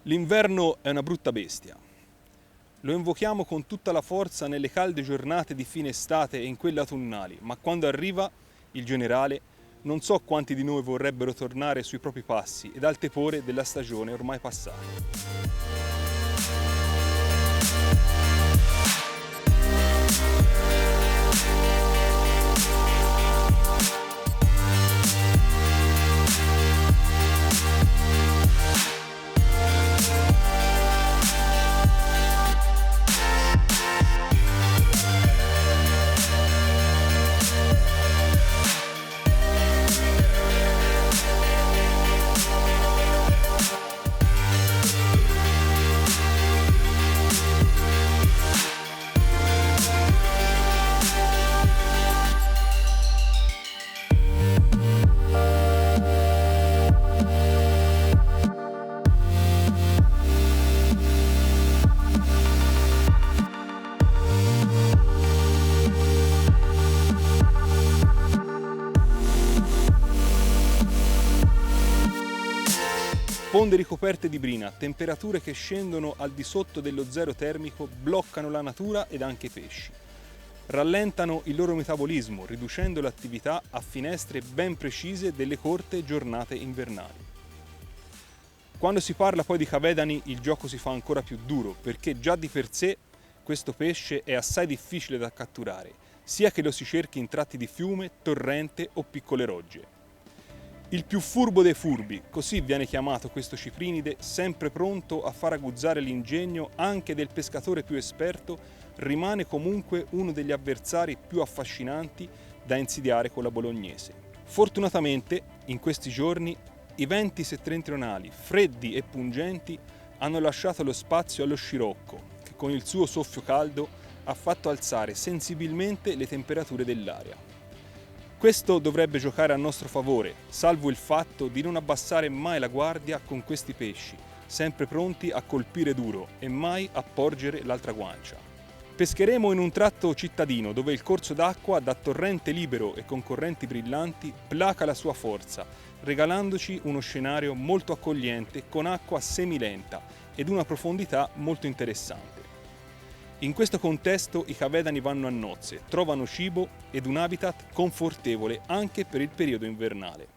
L'inverno è una brutta bestia. Lo invochiamo con tutta la forza nelle calde giornate di fine estate e in quelle autunnali, ma quando arriva il generale, non so quanti di noi vorrebbero tornare sui propri passi ed al tepore della stagione ormai passata. Sponde ricoperte di brina, temperature che scendono al di sotto dello zero termico bloccano la natura ed anche i pesci. Rallentano il loro metabolismo, riducendo l'attività a finestre ben precise delle corte giornate invernali. Quando si parla poi di cavedani il gioco si fa ancora più duro, perché già di per sé questo pesce è assai difficile da catturare, sia che lo si cerchi in tratti di fiume, torrente o piccole rogge. Il più furbo dei furbi, così viene chiamato questo ciprinide, sempre pronto a far aguzzare l'ingegno anche del pescatore più esperto, rimane comunque uno degli avversari più affascinanti da insidiare con la bolognese. Fortunatamente, in questi giorni, i venti settentrionali, freddi e pungenti, hanno lasciato lo spazio allo scirocco, che con il suo soffio caldo ha fatto alzare sensibilmente le temperature dell'aria. Questo dovrebbe giocare a nostro favore, salvo il fatto di non abbassare mai la guardia con questi pesci, sempre pronti a colpire duro e mai a porgere l'altra guancia. Pescheremo in un tratto cittadino dove il corso d'acqua, da torrente libero e con correnti brillanti, placa la sua forza, regalandoci uno scenario molto accogliente con acqua semilenta ed una profondità molto interessante. In questo contesto i cavedani vanno a nozze, trovano cibo ed un habitat confortevole anche per il periodo invernale.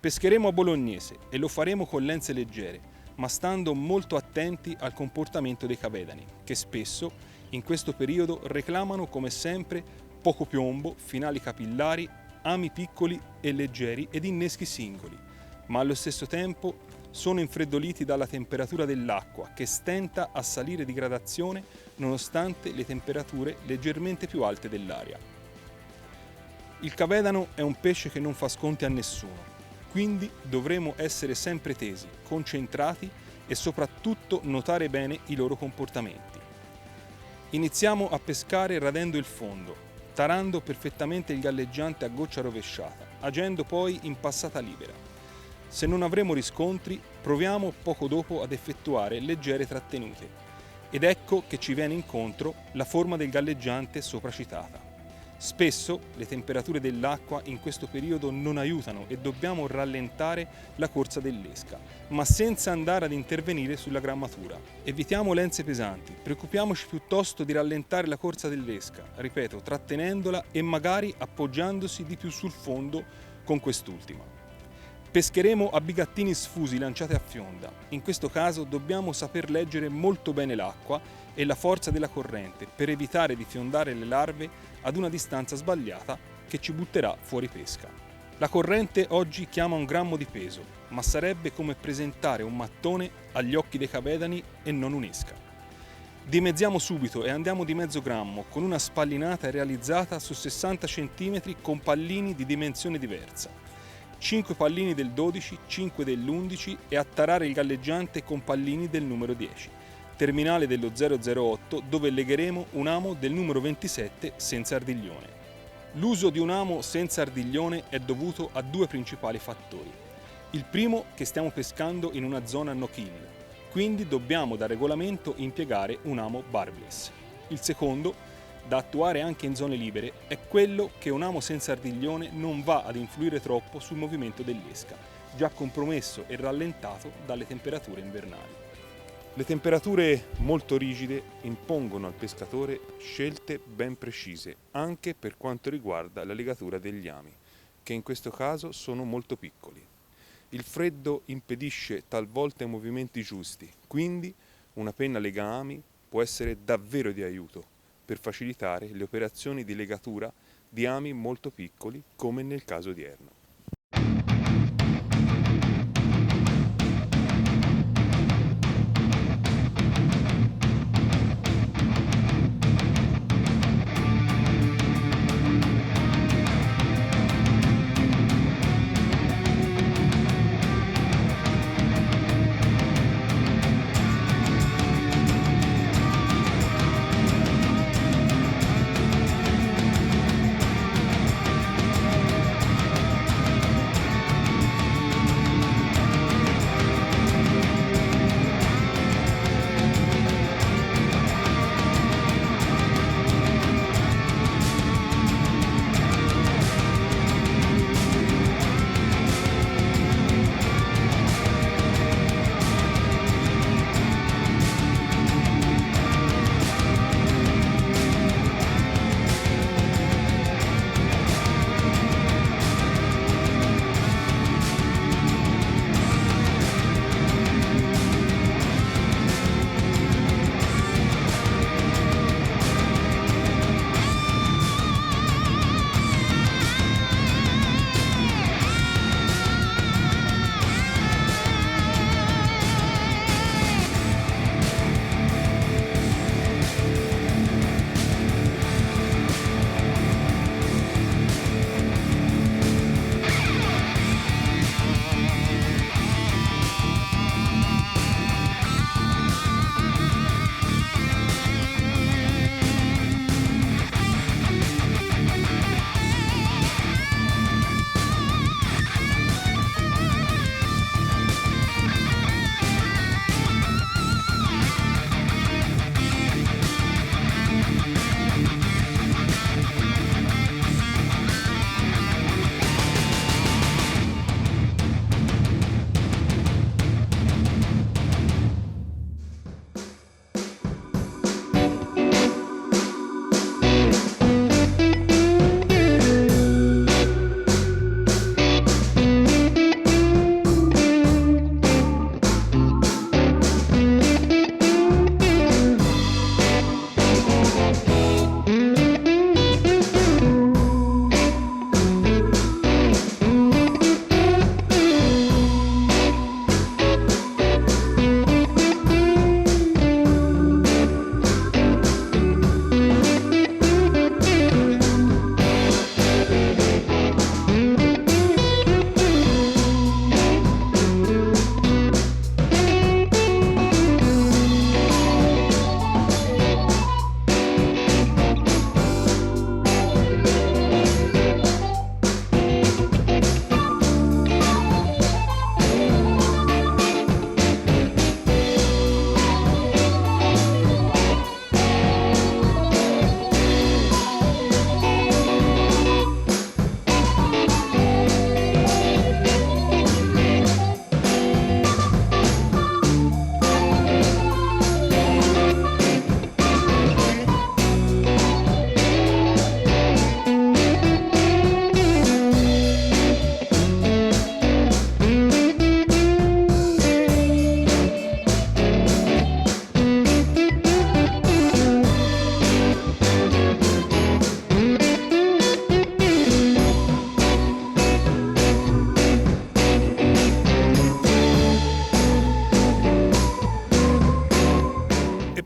Pescheremo a bolognese e lo faremo con lenze leggere, ma stando molto attenti al comportamento dei cavedani, che spesso in questo periodo reclamano come sempre poco piombo, finali capillari, ami piccoli e leggeri ed inneschi singoli, ma allo stesso tempo sono infreddoliti dalla temperatura dell'acqua che stenta a salire di gradazione nonostante le temperature leggermente più alte dell'aria. Il cavedano è un pesce che non fa sconti a nessuno, quindi dovremo essere sempre tesi, concentrati e soprattutto notare bene i loro comportamenti. Iniziamo a pescare radendo il fondo, tarando perfettamente il galleggiante a goccia rovesciata, agendo poi in passata libera. Se non avremo riscontri, proviamo poco dopo ad effettuare leggere trattenute. Ed ecco che ci viene incontro la forma del galleggiante sopracitata. Spesso le temperature dell'acqua in questo periodo non aiutano e dobbiamo rallentare la corsa dell'esca, ma senza andare ad intervenire sulla grammatura. Evitiamo lenze pesanti, preoccupiamoci piuttosto di rallentare la corsa dell'esca, ripeto, trattenendola e magari appoggiandosi di più sul fondo con quest'ultima. Pescheremo a bigattini sfusi lanciati a fionda. In questo caso dobbiamo saper leggere molto bene l'acqua e la forza della corrente per evitare di fiondare le larve ad una distanza sbagliata che ci butterà fuori pesca. La corrente oggi chiama 1 grammo di peso, ma sarebbe come presentare un mattone agli occhi dei cavedani e non un'esca. Dimezziamo subito e andiamo di mezzo grammo con una spallinata realizzata su 60 cm con pallini di dimensione diversa. 5 pallini del 12, 5 dell'11 e attarare il galleggiante con pallini del numero 10, terminale dello 008 dove legheremo un amo del numero 27 senza ardiglione. L'uso di un amo senza ardiglione è dovuto a 2 principali fattori. Il primo, che stiamo pescando in una zona no-kill, quindi dobbiamo da regolamento impiegare un amo barbless. Il secondo, da attuare anche in zone libere, è quello che un amo senza ardiglione non va ad influire troppo sul movimento dell'esca, già compromesso e rallentato dalle temperature invernali. Le temperature molto rigide impongono al pescatore scelte ben precise, anche per quanto riguarda la legatura degli ami, che in questo caso sono molto piccoli. Il freddo impedisce talvolta i movimenti giusti, quindi una penna lega-ami può essere davvero di aiuto per facilitare le operazioni di legatura di ami molto piccoli, come nel caso odierno.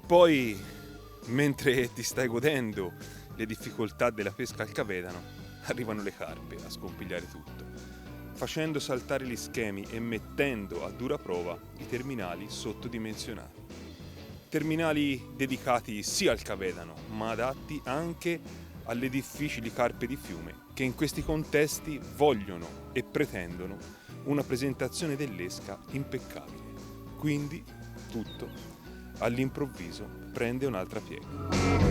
Poi, mentre ti stai godendo le difficoltà della pesca al cavedano, arrivano le carpe a scompigliare tutto, facendo saltare gli schemi e mettendo a dura prova i terminali sottodimensionati. Terminali dedicati sì al cavedano, ma adatti anche alle difficili carpe di fiume che in questi contesti vogliono e pretendono una presentazione dell'esca impeccabile. Quindi tutto all'improvviso prende un'altra piega.